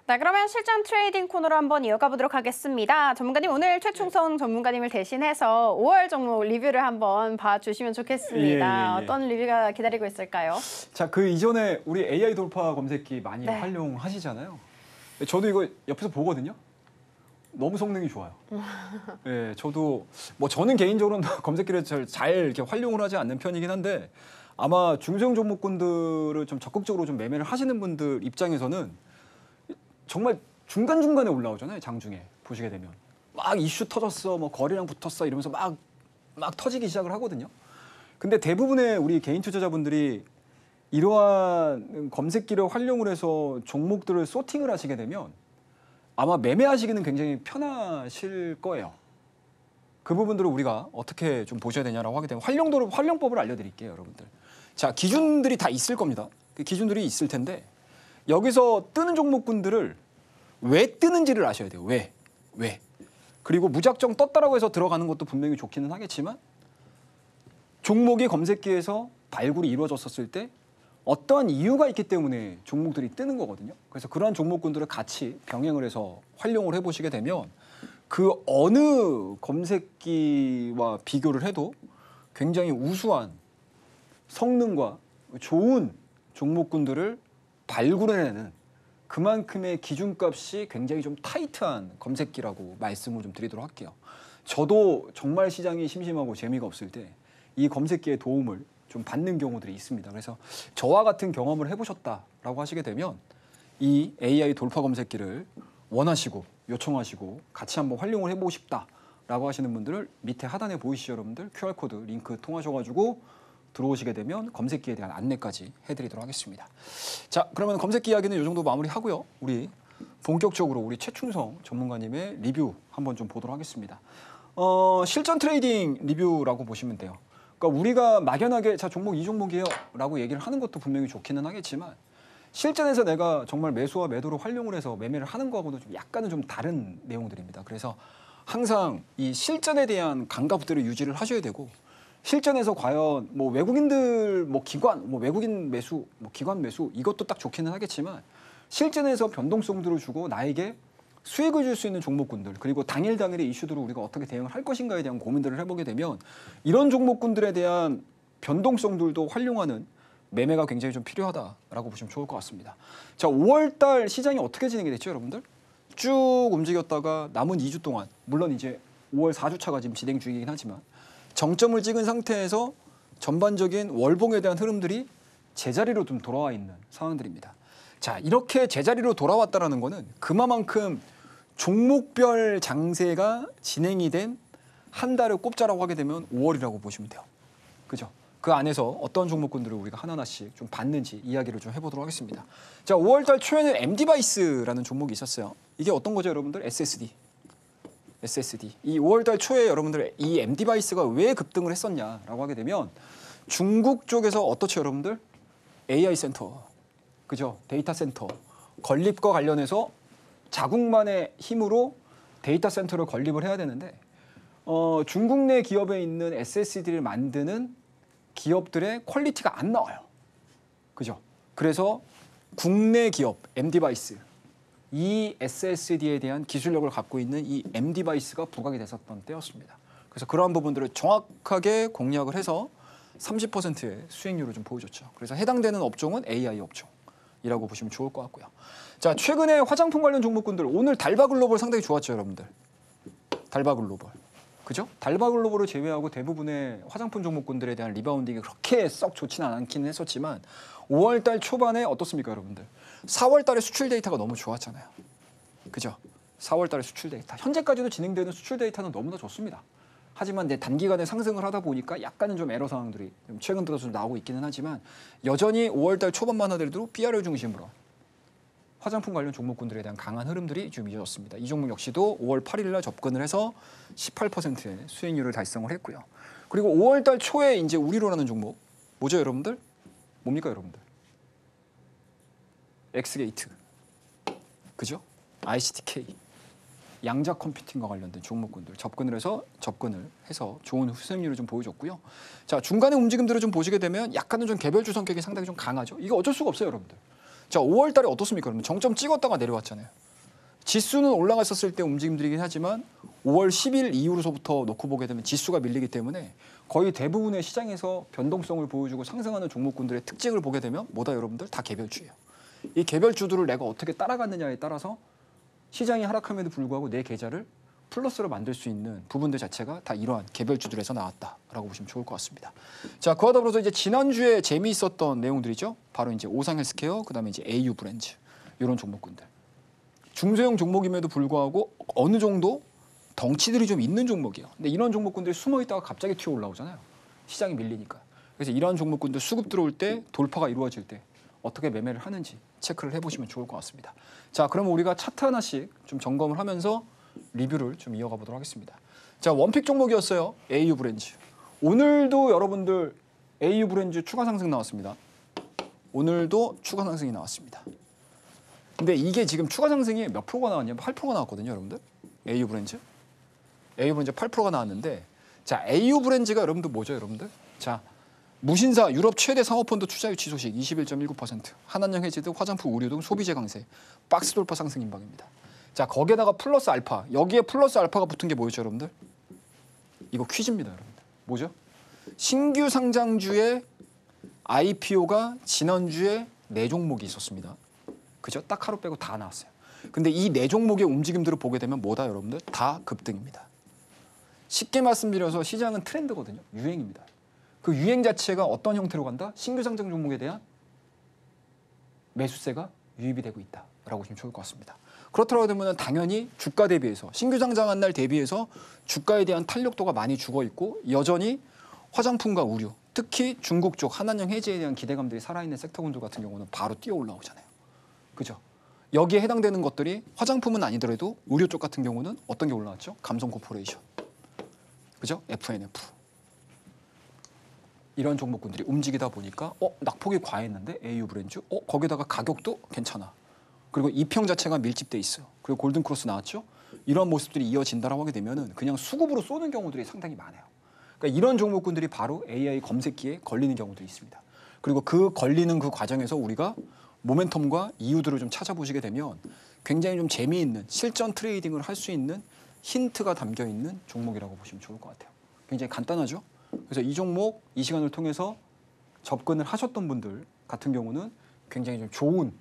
자, 그러면 실전 트레이딩 코너로 한번 이어가 보도록 하겠습니다. 전문가님, 오늘 최충성 전문가님을 대신해서 5월 종목 리뷰를 한번 봐주시면 좋겠습니다. 예. 어떤 리뷰가 기다리고 있을까요? 자, 그 이전에 우리 AI 돌파 검색기 많이 네. 활용하시잖아요. 저도 이거 옆에서 보거든요. 너무 성능이 좋아요. 예, 저도 뭐 저는 개인적으로는 검색기를 잘 이렇게 활용을 하지 않는 편이긴 한데 아마 중소형 종목군들을 좀 적극적으로 좀 매매를 하시는 분들 입장에서는 정말 중간중간에 올라오잖아요. 장중에 보시게 되면 막 이슈 터졌어, 뭐 거래량 붙었어 이러면서 막 터지기 시작을 하거든요. 근데 대부분의 우리 개인 투자자분들이 이러한 검색기를 활용을 해서 종목들을 소팅을 하시게 되면 아마 매매하시기는 굉장히 편하실 거예요. 그 부분들을 우리가 어떻게 좀 보셔야 되냐라고 하게 되면 활용법을 알려드릴게요, 여러분들. 자, 기준들이 다 있을 겁니다. 그 기준들이 있을 텐데 여기서 뜨는 종목군들을 왜 뜨는지를 아셔야 돼요. 왜? 그리고 무작정 떴다라고 해서 들어가는 것도 분명히 좋기는 하겠지만 종목이 검색기에서 발굴이 이루어졌었을 때 어떠한 이유가 있기 때문에 종목들이 뜨는 거거든요. 그래서 그러한 종목군들을 같이 병행을 해서 활용을 해보시게 되면 그 어느 검색기와 비교를 해도 굉장히 우수한 성능과 좋은 종목군들을 발굴해내는 그만큼의 기준값이 굉장히 좀 타이트한 검색기라고 말씀을 좀 드리도록 할게요. 저도 정말 시장이 심심하고 재미가 없을 때 이 검색기의 도움을 좀 받는 경우들이 있습니다. 그래서 저와 같은 경험을 해보셨다라고 하시게 되면 이 AI 돌파 검색기를 원하시고 요청하시고 같이 한번 활용을 해보고 싶다라고 하시는 분들을 밑에 하단에 보이시죠, 여러분들? QR코드 링크 통하셔가지고 들어오시게 되면 검색기에 대한 안내까지 해드리도록 하겠습니다. 자, 그러면 검색기 이야기는 이 정도 마무리하고요. 우리 본격적으로 우리 최충성 전문가님의 리뷰 한번 좀 보도록 하겠습니다. 실전 트레이딩 리뷰라고 보시면 돼요. 그러니까 우리가 막연하게 자 종목 이 종목이에요 라고 얘기를 하는 것도 분명히 좋기는 하겠지만 실전에서 내가 정말 매수와 매도를 활용을 해서 매매를 하는 거하고는 좀 약간은 좀 다른 내용들입니다. 그래서 항상 이 실전에 대한 감각들을 유지를 하셔야 되고 실전에서 과연 뭐 외국인들 뭐 기관 뭐 외국인 매수 뭐 기관 매수 이것도 딱 좋기는 하겠지만 실전에서 변동성들을 주고 나에게 수익을 줄 수 있는 종목군들 그리고 당일의 이슈들을 우리가 어떻게 대응을 할 것인가에 대한 고민들을 해보게 되면 이런 종목군들에 대한 변동성들도 활용하는 매매가 굉장히 좀 필요하다라고 보시면 좋을 것 같습니다. 자, 5월달 시장이 어떻게 진행이 됐죠, 여러분들? 쭉 움직였다가 남은 2주 동안 물론 이제 5월 4주차가 지금 진행 중이긴 하지만 정점을 찍은 상태에서 전반적인 월봉에 대한 흐름들이 제자리로 좀 돌아와 있는 상황들입니다. 자, 이렇게 제자리로 돌아왔다는 거는 그만큼 종목별 장세가 진행이 된 한 달을 꼽자라고 하게 되면 5월이라고 보시면 돼요. 그죠? 그 안에서 어떤 종목군들을 우리가 하나하나씩 좀 봤는지 이야기를 좀 해보도록 하겠습니다. 자, 5월달 초에는 MD바이스라는 종목이 있었어요. 이게 어떤 거죠, 여러분들? SSD. 이 5월달 초에 여러분들 이 MD바이스가 왜 급등을 했었냐라고 하게 되면 중국 쪽에서 어떻죠, 여러분들? AI 센터. 그죠? 데이터 센터 건립과 관련해서 자국만의 힘으로 데이터 센터를 건립을 해야 되는데 중국 내 기업에 있는 SSD를 만드는 기업들의 퀄리티가 안 나와요. 그죠? 그래서 국내 기업 MD바이스 이 SSD에 대한 기술력을 갖고 있는 이 MD바이스가 부각이 됐었던 때였습니다. 그래서 그러한 부분들을 정확하게 공략을 해서 30%의 수익률을 좀 보여줬죠. 그래서 해당되는 업종은 AI 업종. 이라고 보시면 좋을 것 같고요. 자, 최근에 화장품 관련 종목군들 오늘 달바글로벌 상당히 좋았죠, 여러분들. 달바글로벌. 그죠? 달바글로벌을 제외하고 대부분의 화장품 종목군들에 대한 리바운딩이 그렇게 썩 좋지는 않기는 했었지만 5월 달 초반에 어떻습니까, 여러분들? 4월 달에 수출 데이터가 너무 좋았잖아요. 그죠? 4월 달에 수출 데이터. 현재까지도 진행되는 수출 데이터는 너무나 좋습니다. 하지만 내 단기간에 상승을 하다 보니까 약간은 좀 에러 상황들이 좀 최근 들어서 좀 나오고 있기는 하지만 여전히 5월달 초반만 하더라도 PR을 중심으로 화장품 관련 종목군들에 대한 강한 흐름들이 좀 이어졌습니다. 이 종목 역시도 5월 8일 날 접근을 해서 18%의 수익률을 달성을 했고요. 그리고 5월달 초에 이제 우리로라는 종목 뭐죠, 여러분들? 뭡니까, 여러분들? 엑스게이트, 그죠? ICTK. 양자 컴퓨팅과 관련된 종목군들 접근을 해서 좋은 수익률을 좀 보여줬고요. 자, 중간의 움직임들을 좀 보시게 되면 약간은 좀 개별주 성격이 상당히 좀 강하죠. 이거 어쩔 수가 없어요, 여러분들. 자, 5월 달에 어떻습니까? 그러면 정점 찍었다가 내려왔잖아요. 지수는 올라갔었을 때 움직임들이긴 하지만 5월 10일 이후로서부터 놓고 보게 되면 지수가 밀리기 때문에 거의 대부분의 시장에서 변동성을 보여주고 상승하는 종목군들의 특징을 보게 되면 뭐다 여러분들? 다 개별주예요. 이 개별주들을 내가 어떻게 따라갔느냐에 따라서 시장이 하락함에도 불구하고 내 계좌를 플러스로 만들 수 있는 부분들 자체가 다 이러한 개별주들에서 나왔다라고 보시면 좋을 것 같습니다. 자, 그와 더불어서 이제 지난주에 재미있었던 내용들이죠. 바로 이제 오상헬스케어, 그다음에 이제 AU 브랜드 이런 종목군들. 중소형 종목임에도 불구하고 어느 정도 덩치들이 좀 있는 종목이에요. 근데 이런 종목군들이 숨어 있다가 갑자기 튀어 올라오잖아요. 시장이 밀리니까. 그래서 이러한 종목군들 수급 들어올 때 돌파가 이루어질 때 어떻게 매매를 하는지 체크를 해보시면 좋을 것 같습니다. 자, 그러면 우리가 차트 하나씩 좀 점검을 하면서 리뷰를 좀 이어가 보도록 하겠습니다. 자, 원픽 종목이었어요. AU 브랜드. 오늘도 여러분들 AU 브랜드 추가 상승 나왔습니다. 오늘도 추가 상승이 나왔습니다. 근데 이게 지금 추가 상승이 몇 프로가 나왔냐면 8%가 나왔거든요, 여러분들. AU 브랜드. AU 브랜드 8%가 나왔는데, 자, AU 브랜드가 여러분들 뭐죠, 여러분들? 자, 무신사 유럽 최대 상업펀드 투자 유치 소식 21.19%, 한한령 해지등, 화장품, 의류 등 소비재 강세, 박스 돌파 상승 인방입니다. 자, 거기에다가 플러스 알파, 여기에 플러스 알파가 붙은 게 뭐였죠, 여러분들? 이거 퀴즈입니다, 여러분들. 뭐죠? 신규 상장주의 IPO가 지난주에 4종목이 있었습니다. 그죠? 딱 하루 빼고 다 나왔어요. 근데 이 4종목의 움직임들을 보게 되면 뭐다, 여러분들? 다 급등입니다. 쉽게 말씀드려서 시장은 트렌드거든요. 유행입니다. 그 유행 자체가 어떤 형태로 간다? 신규 상장 종목에 대한 매수세가 유입이 되고 있다라고 보시면 좋을 것 같습니다. 그렇더라고 되면 당연히 주가 대비해서 신규 상장한 날 대비해서 주가에 대한 탄력도가 많이 죽어 있고 여전히 화장품과 의류, 특히 중국 쪽 한한령 해지에 대한 기대감들이 살아있는 섹터군들 같은 경우는 바로 뛰어 올라오잖아요. 그죠? 여기에 해당되는 것들이 화장품은 아니더라도 의료 쪽 같은 경우는 어떤 게 올라왔죠? 감성 코퍼레이션. 그죠? FNF. 이런 종목군들이 움직이다 보니까 낙폭이 과했는데 AU 브랜드 거기다가 가격도 괜찮아. 그리고 이평 자체가 밀집돼 있어요. 그리고 골든크로스 나왔죠. 이런 모습들이 이어진다라고 하게 되면은 그냥 수급으로 쏘는 경우들이 상당히 많아요. 그러니까 이런 종목군들이 바로 AI 검색기에 걸리는 경우도 있습니다. 그리고 그 걸리는 그 과정에서 우리가 모멘텀과 이유들을 좀 찾아보시게 되면 굉장히 좀 재미있는 실전 트레이딩을 할 수 있는 힌트가 담겨 있는 종목이라고 보시면 좋을 것 같아요. 굉장히 간단하죠. 그래서 이 종목 이 시간을 통해서 접근을 하셨던 분들 같은 경우는 굉장히 좀 좋은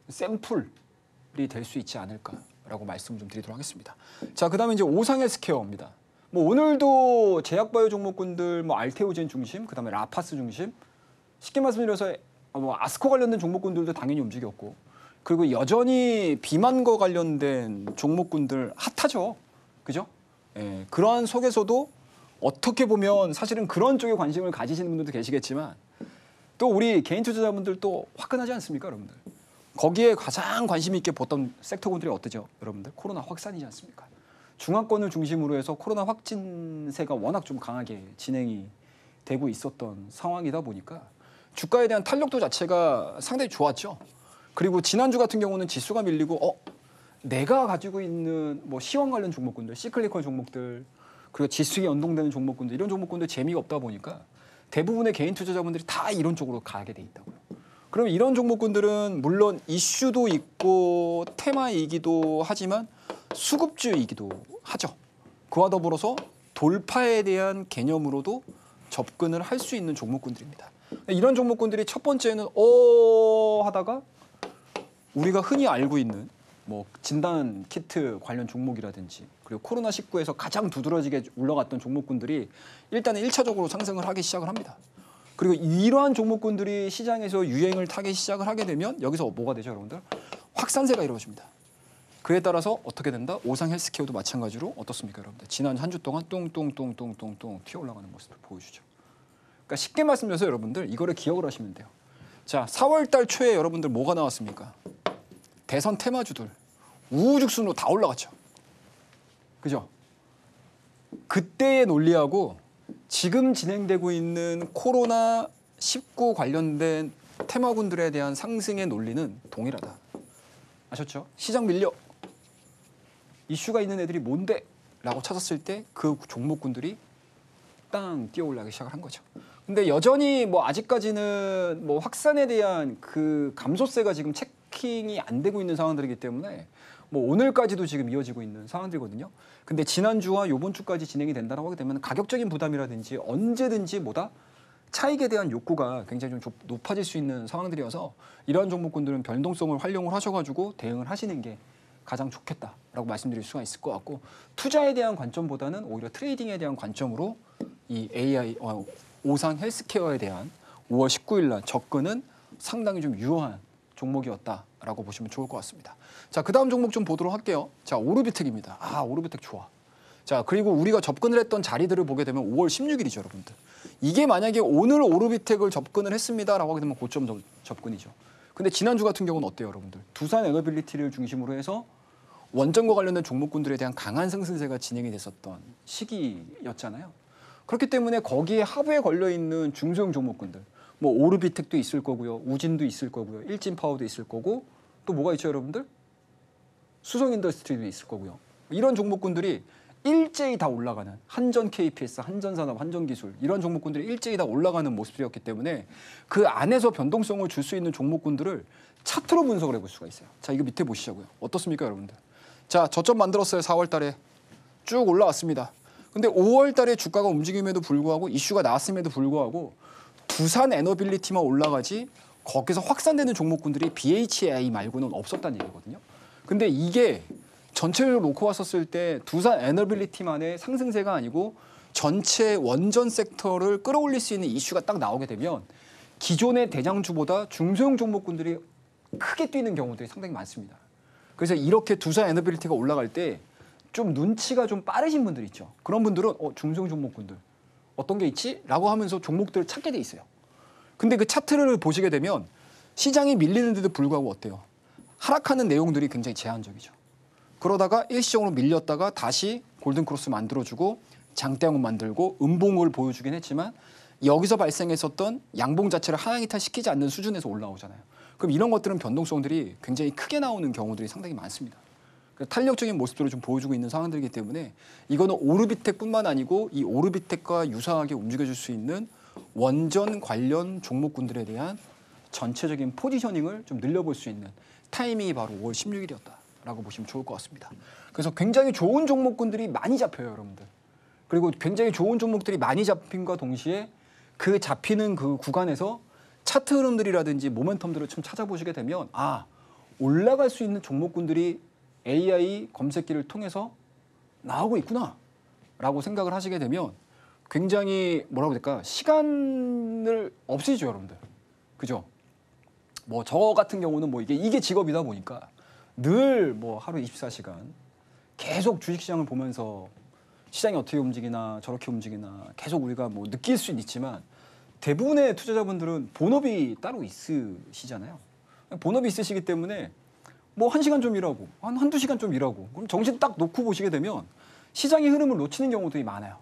샘플이 될 수 있지 않을까라고 말씀 좀 드리도록 하겠습니다. 자, 그다음에 이제 오상헬스케어입니다. 뭐 오늘도 제약바이오 종목군들 뭐 알테오젠 중심, 그다음에 라파스 중심, 쉽게 말씀드려서 뭐 아스코 관련된 종목군들도 당연히 움직였고, 그리고 여전히 비만과 관련된 종목군들 핫하죠, 그죠? 예, 그러한 속에서도 어떻게 보면 사실은 그런 쪽에 관심을 가지시는 분들도 계시겠지만 또 우리 개인 투자자분들 또 화끈하지 않습니까, 여러분들? 거기에 가장 관심 있게 봤던 섹터군들이 어떠죠, 여러분들? 코로나 확산이지 않습니까? 중화권을 중심으로 해서 코로나 확진세가 워낙 좀 강하게 진행이 되고 있었던 상황이다 보니까 주가에 대한 탄력도 자체가 상당히 좋았죠. 그리고 지난주 같은 경우는 지수가 밀리고 내가 가지고 있는 뭐 시황 관련 종목군들, 시클리컬 종목들, 그리고 지수에 연동되는 종목군들, 이런 종목군들 재미가 없다 보니까 대부분의 개인 투자자분들이 다 이런 쪽으로 가게 돼 있다고요. 그럼 이런 종목군들은 물론 이슈도 있고 테마이기도 하지만 수급주이기도 하죠. 그와 더불어서 돌파에 대한 개념으로도 접근을 할 수 있는 종목군들입니다. 이런 종목군들이 첫 번째는 하다가 우리가 흔히 알고 있는 뭐 진단 키트 관련 종목이라든지, 그리고 코로나19에서 가장 두드러지게 올라갔던 종목군들이 일단은 1차적으로 상승을 하기 시작을 합니다. 그리고 이러한 종목군들이 시장에서 유행을 타기 시작을 하게 되면 여기서 뭐가 되죠, 여러분들? 확산세가 이루어집니다. 그에 따라서 어떻게 된다? 오상헬스케어도 마찬가지로 어떻습니까, 여러분들? 지난 한 주 동안 똥똥똥똥똥똥 튀어 올라가는 모습을 보여주죠. 그러니까 쉽게 말씀드려서 여러분들 이거를 기억을 하시면 돼요. 자, 4월 달 초에 여러분들 뭐가 나왔습니까? 대선 테마주들 우후죽순으로 다 올라갔죠. 그죠? 그때의 논리하고 지금 진행되고 있는 코로나19 관련된 테마군들에 대한 상승의 논리는 동일하다. 아셨죠? 시장 밀려. 이슈가 있는 애들이 뭔데? 라고 찾았을 때 그 종목군들이 땅 뛰어 올라가기 시작을 한 거죠. 근데 여전히 뭐 아직까지는 뭐 확산에 대한 그 감소세가 지금 체킹이 안 되고 있는 상황들이기 때문에 뭐 오늘까지도 지금 이어지고 있는 상황들이거든요. 근데 지난주와 요번 주까지 진행이 된다고 하게 되면 가격적인 부담이라든지 언제든지 뭐다 차익에 대한 욕구가 굉장히 좀 높아질 수 있는 상황들이어서 이러한 종목군들은 변동성을 활용을 하셔가지고 대응을 하시는 게 가장 좋겠다라고 말씀드릴 수가 있을 것 같고 투자에 대한 관점보다는 오히려 트레이딩에 대한 관점으로 이 AI 오상 헬스케어에 대한 5월 19일 날 접근은 상당히 좀 유효한 종목이었다라고 보시면 좋을 것 같습니다. 자, 그다음 종목 좀 보도록 할게요. 자, 오르비텍입니다. 아, 오르비텍 좋아. 자, 그리고 우리가 접근을 했던 자리들을 보게 되면 5월 16일이죠, 여러분들. 이게 만약에 오늘 오르비텍을 접근을 했습니다라고 하게 되면 고점 접근이죠. 근데 지난주 같은 경우는 어때요, 여러분들? 두산 에너빌리티를 중심으로 해서 원전과 관련된 종목군들에 대한 강한 상승세가 진행이 됐었던 시기였잖아요. 그렇기 때문에 거기에 하부에 걸려 있는 중소형 종목군들, 뭐 오르비텍도 있을 거고요, 우진도 있을 거고요, 일진파워도 있을 거고 또 뭐가 있죠, 여러분들? 수성인더스트리도 있을 거고요. 이런 종목군들이 일제히 다 올라가는 한전 KPS, 한전산업, 한전기술 이런 종목군들이 일제히 다 올라가는 모습이었기 때문에 그 안에서 변동성을 줄 수 있는 종목군들을 차트로 분석을 해볼 수가 있어요. 자, 이거 밑에 보시자고요. 어떻습니까, 여러분들? 자, 저점 만들었어요. 4월 달에 쭉 올라왔습니다. 근데 5월 달에 주가가 움직임에도 불구하고 이슈가 나왔음에도 불구하고 두산 에너빌리티만 올라가지 거기서 확산되는 종목군들이 BHI 말고는 없었다는 얘기거든요. 근데 이게 전체를 놓고 왔었을 때 두산 에너빌리티만의 상승세가 아니고 전체 원전 섹터를 끌어올릴 수 있는 이슈가 딱 나오게 되면 기존의 대장주보다 중소형 종목군들이 크게 뛰는 경우들이 상당히 많습니다. 그래서 이렇게 두산 에너빌리티가 올라갈 때 좀 눈치가 좀 빠르신 분들 있죠. 그런 분들은 중소형 종목군들 어떤 게 있지? 라고 하면서 종목들을 찾게 돼 있어요. 근데 그 차트를 보시게 되면 시장이 밀리는데도 불구하고 어때요? 하락하는 내용들이 굉장히 제한적이죠. 그러다가 일시적으로 밀렸다가 다시 골든크로스 만들어주고 장대양은 만들고 음봉을 보여주긴 했지만 여기서 발생했었던 양봉 자체를 하향이탈시키지 않는 수준에서 올라오잖아요. 그럼 이런 것들은 변동성들이 굉장히 크게 나오는 경우들이 상당히 많습니다. 탄력적인 모습들을 좀 보여주고 있는 상황들이기 때문에 이거는 오르비텍뿐만 아니고 이 오르비텍과 유사하게 움직여줄 수 있는 원전 관련 종목군들에 대한 전체적인 포지셔닝을 좀 늘려볼 수 있는 타이밍이 바로 5월 16일이었다라고 보시면 좋을 것 같습니다. 그래서 굉장히 좋은 종목군들이 많이 잡혀요, 여러분들. 그리고 굉장히 좋은 종목들이 많이 잡힌과 동시에 그 잡히는 그 구간에서 차트 흐름들이라든지 모멘텀들을 좀 찾아보시게 되면 아, 올라갈 수 있는 종목군들이 AI 검색기를 통해서 나오고 있구나 라고 생각을 하시게 되면 굉장히 뭐라고 해야 될까 시간을 없애죠, 여러분들. 그죠? 뭐 저 같은 경우는 뭐 이게 직업이다 보니까 늘 뭐 하루 24시간 계속 주식시장을 보면서 시장이 어떻게 움직이나 저렇게 움직이나 계속 우리가 뭐 느낄 수는 있지만 대부분의 투자자분들은 본업이 따로 있으시잖아요. 본업이 있으시기 때문에 뭐 1시간 좀 일하고 한두 시간 좀 일하고 그럼 정신 딱 놓고 보시게 되면 시장의 흐름을 놓치는 경우들이 많아요.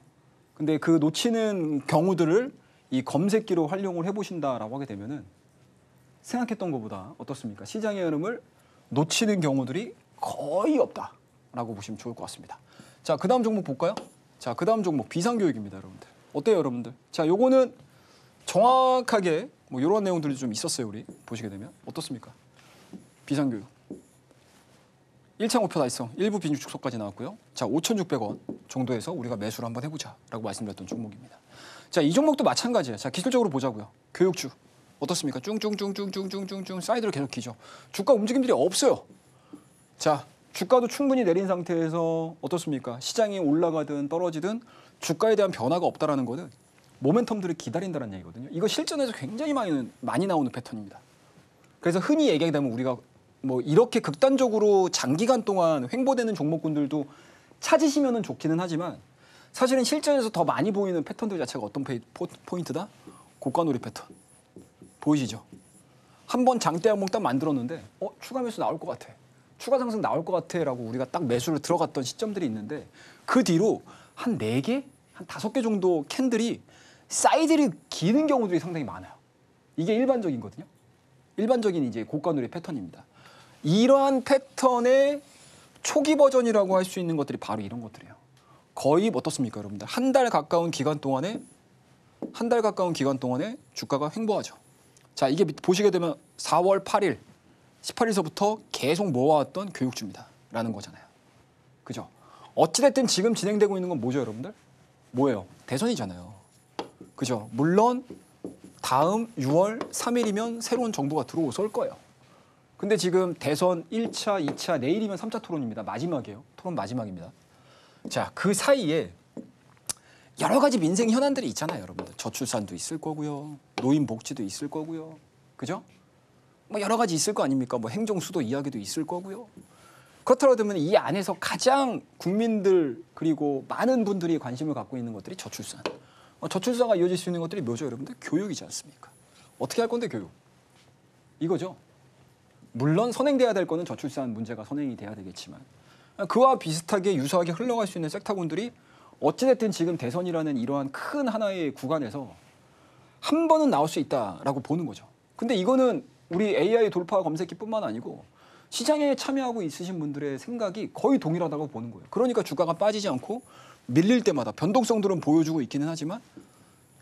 근데 그 놓치는 경우들을 이 검색기로 활용을 해보신다라고 하게 되면은 생각했던 것보다 어떻습니까? 시장의 흐름을 놓치는 경우들이 거의 없다라고 보시면 좋을 것 같습니다. 자, 그 다음 종목 볼까요? 자, 그 다음 종목 비상교육입니다, 여러분들. 어때요, 여러분들? 자, 요거는 정확하게 뭐 이런 내용들이 좀 있었어요, 우리 보시게 되면 어떻습니까? 비상교육 1차 목표 달성, 일부 빈 축소까지 나왔고요. 자, 5,600원 정도에서 우리가 매수를 한번 해보자라고 말씀드렸던 종목입니다. 자, 이 종목도 마찬가지예요. 자, 기술적으로 보자고요. 교육주 어떻습니까? 쭝쭝쭝쭝쭝쭝쭝 사이드로 계속 기죠. 주가 움직임들이 없어요. 자, 주가도 충분히 내린 상태에서 어떻습니까? 시장이 올라가든 떨어지든 주가에 대한 변화가 없다라는 거는 모멘텀들을 기다린다는 얘기거든요. 이거 실전에서 굉장히 많이 나오는 패턴입니다. 그래서 흔히 얘기하게 되면 우리가 뭐 이렇게 극단적으로 장기간 동안 횡보되는 종목군들도 찾으시면은 좋기는 하지만 사실은 실전에서 더 많이 보이는 패턴들 자체가 어떤 포인트다? 고가놀이 패턴. 보이시죠? 한번 장대 항목 딱 만들었는데 추가 매수 나올 것 같아. 추가 상승 나올 것 같아 라고 우리가 딱 매수를 들어갔던 시점들이 있는데 그 뒤로 한 4개? 한 5개 정도 캔들이 사이드를 기는 경우들이 상당히 많아요. 이게 일반적이거든요. 일반적인 이제 고가놀이 패턴입니다. 이러한 패턴의 초기 버전이라고 할 수 있는 것들이 바로 이런 것들이에요. 거의 어떻습니까, 여러분들? 한 달 가까운 기간 동안에 한 달 가까운 기간 동안에 주가가 횡보하죠. 자, 이게 보시게 되면 4월 8일, 18일서부터 계속 모아왔던 교육주입니다라는 거잖아요. 그죠? 어찌됐든 지금 진행되고 있는 건 뭐죠, 여러분들? 뭐예요? 대선이잖아요. 그죠? 물론 다음 6월 3일이면 새로운 정부가 들어올 거예요. 근데 지금 대선 1차, 2차, 내일이면 3차 토론입니다. 마지막이에요. 토론 마지막입니다. 자, 그 사이에 여러 가지 민생 현안들이 있잖아요, 여러분들. 저출산도 있을 거고요. 노인복지도 있을 거고요. 그죠? 뭐 여러 가지 있을 거 아닙니까? 뭐 행정수도 이야기도 있을 거고요. 그렇더라도 이 안에서 가장 국민들 그리고 많은 분들이 관심을 갖고 있는 것들이 저출산. 저출산과 이어질 수 있는 것들이 뭐죠, 여러분들? 교육이지 않습니까? 어떻게 할 건데, 교육? 이거죠. 물론 선행돼야 될 거는 저출산 문제가 선행이 돼야 되겠지만 그와 비슷하게 유사하게 흘러갈 수 있는 섹터군들이 어찌됐든 지금 대선이라는 이러한 큰 하나의 구간에서 한 번은 나올 수 있다라고 보는 거죠. 근데 이거는 우리 AI 돌파 검색기뿐만 아니고 시장에 참여하고 있으신 분들의 생각이 거의 동일하다고 보는 거예요. 그러니까 주가가 빠지지 않고 밀릴 때마다 변동성들은 보여주고 있기는 하지만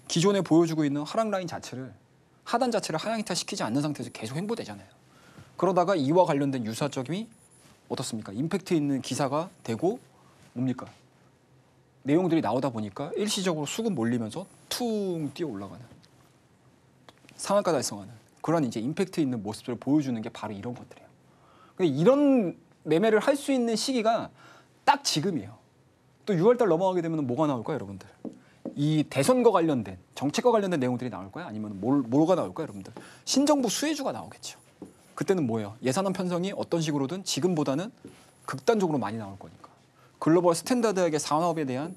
기존에 보여주고 있는 하락 라인 자체를 하단 자체를 하향이탈 시키지 않는 상태에서 계속 횡보되잖아요. 그러다가 이와 관련된 유사점이 어떻습니까? 임팩트 있는 기사가 되고 뭡니까? 내용들이 나오다 보니까 일시적으로 수급 몰리면서 퉁 뛰어 올라가는 상한가 달성하는 그런 이제 임팩트 있는 모습들을 보여주는 게 바로 이런 것들이에요. 근데 이런 매매를 할 수 있는 시기가 딱 지금이에요. 또 6월달 넘어가게 되면 뭐가 나올까요, 여러분들? 이 대선과 관련된 정책과 관련된 내용들이 나올까요? 아니면 뭐가 나올까요, 여러분들? 신정부 수혜주가 나오겠죠. 그때는 뭐예요? 예산안 편성이 어떤 식으로든 지금보다는 극단적으로 많이 나올 거니까. 글로벌 스탠다드하게 산업에 대한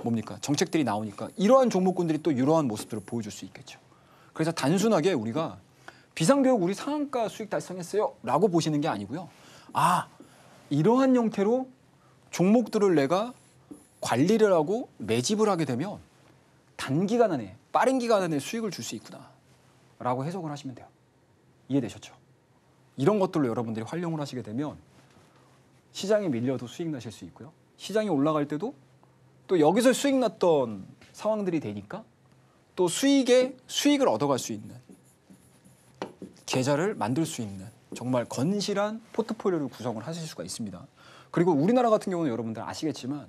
뭡니까? 정책들이 나오니까 이러한 종목군들이 또 이러한 모습들을 보여줄 수 있겠죠. 그래서 단순하게 우리가 비상교육 우리 상한가 수익 달성했어요 라고 보시는 게 아니고요. 아, 이러한 형태로 종목들을 내가 관리를 하고 매집을 하게 되면 단기간 안에 빠른 기간 안에 수익을 줄 수 있구나 라고 해석을 하시면 돼요. 이해되셨죠? 이런 것들로 여러분들이 활용을 하시게 되면 시장에 밀려도 수익 나실 수 있고요. 시장이 올라갈 때도 또 여기서 수익 났던 상황들이 되니까 또 수익을 얻어갈 수 있는 계좌를 만들 수 있는 정말 건실한 포트폴리오를 구성을 하실 수가 있습니다. 그리고 우리나라 같은 경우는 여러분들 아시겠지만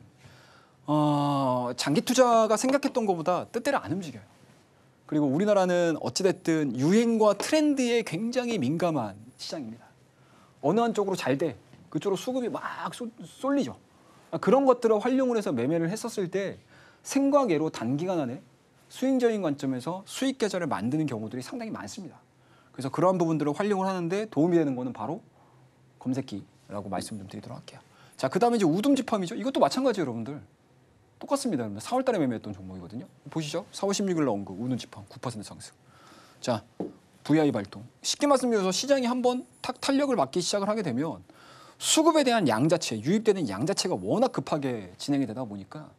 장기 투자가 생각했던 것보다 뜻대로 안 움직여요. 그리고 우리나라는 어찌됐든 유행과 트렌드에 굉장히 민감한 시장입니다. 어느 한쪽으로 잘 돼. 그쪽으로 수급이 막 쏠리죠. 그런 것들을 활용을 해서 매매를 했었을 때 생과계로 단기간 안에 수익적인 관점에서 수익 계좌를 만드는 경우들이 상당히 많습니다. 그래서 그러한 부분들을 활용을 하는데 도움이 되는 거는 바로 검색기라고 말씀 좀 드리도록 할게요. 자, 그 다음에 이제 우둠지팜이죠. 이것도 마찬가지예요, 여러분들. 똑같습니다. 4월 달에 매매했던 종목이거든요. 보시죠. 4월 16일 날 언급 우둠지팜 9% 상승. 자, VI 발동. 쉽게 말씀드려서 시장이 한번 탄력을 받기 시작을 하게 되면 수급에 대한 양 자체, 유입되는 양 자체가 워낙 급하게 진행이 되다 보니까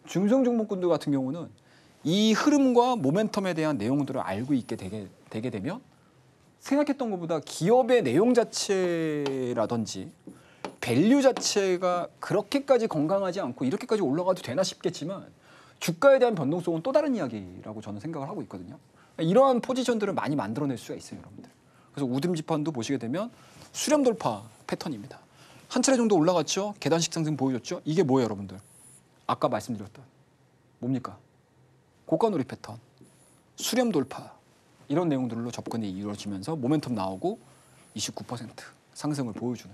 중성 종목군들 같은 경우는 이 흐름과 모멘텀에 대한 내용들을 알고 있게 되게 되면 생각했던 것보다 기업의 내용 자체라든지 밸류 자체가 그렇게까지 건강하지 않고 이렇게까지 올라가도 되나 싶겠지만 주가에 대한 변동성은 또 다른 이야기라고 저는 생각을 하고 있거든요. 이러한 포지션들을 많이 만들어낼 수가 있어요, 여러분들. 그래서 우듬지판도 보시게 되면 수렴 돌파 패턴입니다. 한 차례 정도 올라갔죠. 계단식 상승 보여줬죠. 이게 뭐예요, 여러분들? 아까 말씀드렸던 뭡니까? 고가놀이 패턴, 수렴 돌파 이런 내용들로 접근이 이루어지면서 모멘텀 나오고 29% 상승을 보여주는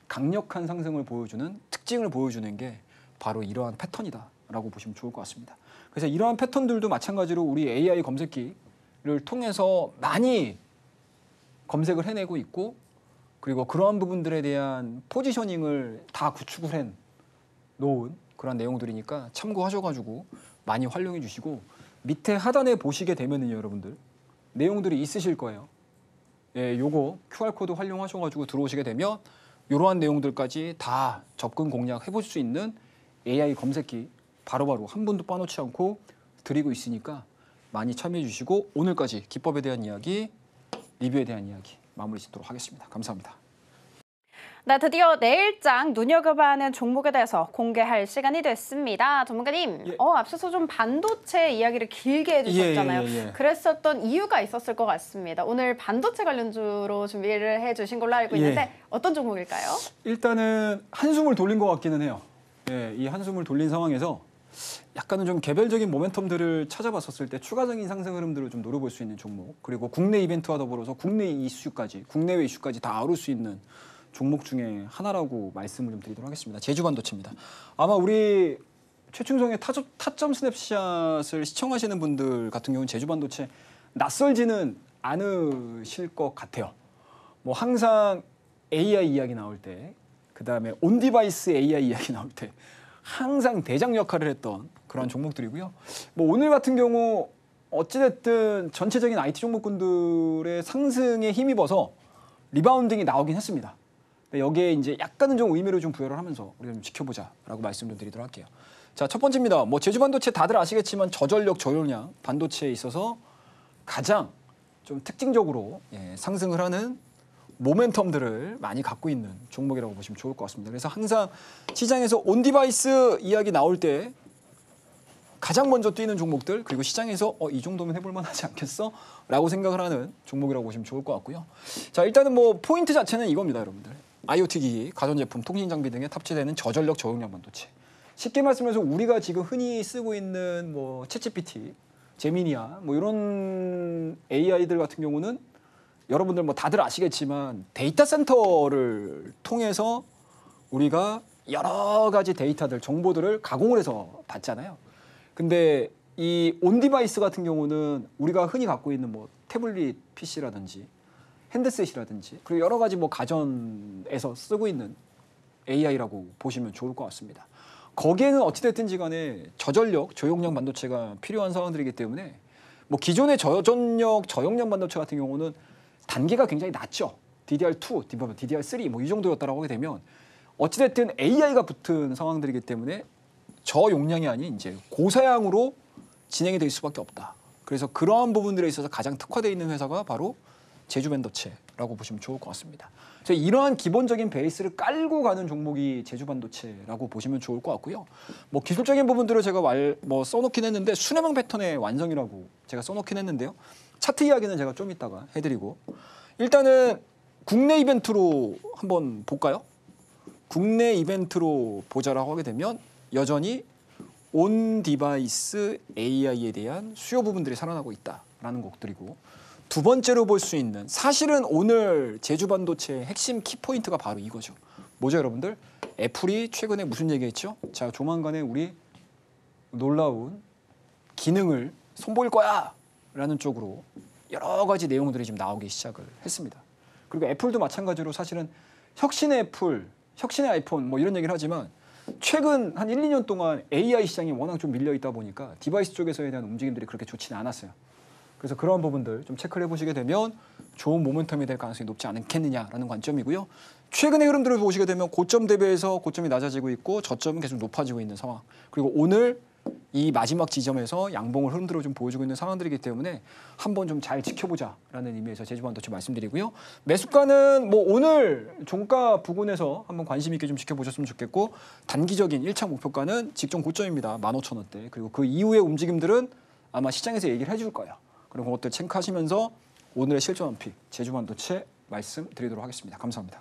강력한 상승을 보여주는 특징을 보여주는 게 바로 이러한 패턴이다라고 보시면 좋을 것 같습니다. 그래서 이러한 패턴들도 마찬가지로 우리 AI 검색기를 통해서 많이 검색을 해내고 있고 그리고 그러한 부분들에 대한 포지셔닝을 다 구축을 해 놓은 그런 내용들이니까 참고하셔가지고 많이 활용해 주시고 밑에 하단에 보시게 되면은요, 여러분들 내용들이 있으실 거예요. 예, 요거 QR코드 활용하셔가지고 들어오시게 되면 이러한 내용들까지 다 접근 공략 해볼 수 있는 AI 검색기 바로바로 한 분도 빠놓지 않고 드리고 있으니까 많이 참여해 주시고 오늘까지 기법에 대한 이야기, 리뷰에 대한 이야기 마무리 짓도록 하겠습니다. 감사합니다. 네, 드디어 내일장 눈여겨봐야 하는 종목에 대해서 공개할 시간이 됐습니다. 전문가님, 예. 앞서서 좀 반도체 이야기를 길게 해주셨잖아요. 예. 그랬었던 이유가 있었을 것 같습니다. 오늘 반도체 관련주로 준비를 해주신 걸로 알고 있는데 어떤 종목일까요? 일단은 한숨을 돌린 것 같기는 해요. 예, 이 한숨을 돌린 상황에서 약간은 좀 개별적인 모멘텀들을 찾아봤었을 때 추가적인 상승 흐름들을 좀 노려볼 수 있는 종목, 그리고 국내 이벤트와 더불어서 국내 이슈까지, 국내외 이슈까지 다 아울 수 있는 종목 중에 하나라고 말씀을 좀 드리도록 하겠습니다. 제주반도체입니다. 아마 우리 최충성의 타점 스냅샷을 시청하시는 분들 같은 경우는 제주반도체 낯설지는 않으실 것 같아요. 뭐 항상 AI 이야기 나올 때, 그 다음에 온디바이스 AI 이야기 나올 때 항상 대장 역할을 했던 그런 종목들이고요. 뭐 오늘 같은 경우 어찌됐든 전체적인 IT 종목군들의 상승에 힘입어서 리바운딩이 나오긴 했습니다. 여기에 이제 약간은 좀 의미를 좀 부여를 하면서 우리가 좀 지켜보자라고 말씀 좀 드리도록 할게요. 자, 첫 번째입니다. 뭐 제주반도체 다들 아시겠지만 저전력 저용량 반도체에 있어서 가장 좀 특징적으로 상승을 하는 모멘텀들을 많이 갖고 있는 종목이라고 보시면 좋을 것 같습니다. 그래서 항상 시장에서 온디바이스 이야기 나올 때 가장 먼저 뛰는 종목들, 그리고 시장에서 이 정도면 해볼 만하지 않겠어? 라고 생각을 하는 종목이라고 보시면 좋을 것 같고요. 자, 일단은 뭐 포인트 자체는 이겁니다, 여러분들. IoT 기기, 가전제품, 통신 장비 등에 탑재되는 저전력 저용량 반도체. 쉽게 말씀해서 우리가 지금 흔히 쓰고 있는 뭐 챗GPT, 제미니아 뭐 이런 AI들 같은 경우는 여러분들 뭐 다들 아시겠지만 데이터 센터를 통해서 우리가 여러 가지 데이터들, 정보들을 가공을 해서 받잖아요. 근데 이 온디바이스 같은 경우는 우리가 흔히 갖고 있는 뭐 태블릿 PC라든지 핸드셋이라든지 그리고 여러 가지 뭐 가전에서 쓰고 있는 AI라고 보시면 좋을 것 같습니다. 거기에는 어찌됐든지 간에 저전력, 저용량 반도체가 필요한 상황들이기 때문에 뭐 기존의 저전력, 저용량 반도체 같은 경우는 단계가 굉장히 낮죠. DDR2, DDR3 뭐 이 정도였다라고 하게 되면 어찌됐든 AI가 붙은 상황들이기 때문에 저용량이 아닌 이제 고사양으로 진행이 될 수밖에 없다. 그래서 그러한 부분들에 있어서 가장 특화되어 있는 회사가 바로 제주반도체라고 보시면 좋을 것 같습니다. 그래서 이러한 기본적인 베이스를 깔고 가는 종목이 제주반도체라고 보시면 좋을 것 같고요. 뭐 기술적인 부분들을 제가 써놓긴 했는데 순회망 패턴의 완성이라고 제가 써놓긴 했는데요. 차트 이야기는 제가 좀 이따가 해드리고 일단은 국내 이벤트로 한번 볼까요? 국내 이벤트로 보자라고 하게 되면 여전히 온 디바이스 AI에 대한 수요 부분들이 살아나고 있다라는 것들이고 두 번째로 볼 수 있는 사실은 오늘 제주반도체의 핵심 키포인트가 바로 이거죠. 뭐죠 여러분들? 애플이 최근에 무슨 얘기했죠? 자, 조만간에 우리 놀라운 기능을 선보일 거야 라는 쪽으로 여러 가지 내용들이 지금 나오기 시작을 했습니다. 그리고 애플도 마찬가지로 사실은 혁신의 애플, 혁신의 아이폰 뭐 이런 얘기를 하지만 최근 한 1, 2년 동안 AI 시장이 워낙 좀 밀려 있다 보니까 디바이스 쪽에서에 대한 움직임들이 그렇게 좋지는 않았어요. 그래서 그런 부분들 좀 체크를 해보시게 되면 좋은 모멘텀이 될 가능성이 높지 않겠느냐라는 관점이고요. 최근의 흐름들을 보시게 되면 고점 대비해서 고점이 낮아지고 있고 저점은 계속 높아지고 있는 상황. 그리고 오늘 이 마지막 지점에서 양봉을 흐름들을 좀 보여주고 있는 상황들이기 때문에 한번 좀 잘 지켜보자라는 의미에서 제주반도체 말씀드리고요. 매수가는 뭐 오늘 종가 부근에서 한번 관심 있게 좀 지켜보셨으면 좋겠고 단기적인 1차 목표가는 직전 고점입니다. 15,000원대. 그리고 그 이후의 움직임들은 아마 시장에서 얘기를 해줄 거예요. 그런 것들 체크하시면서 오늘의 실전 원픽 제주반도체 말씀드리도록 하겠습니다. 감사합니다.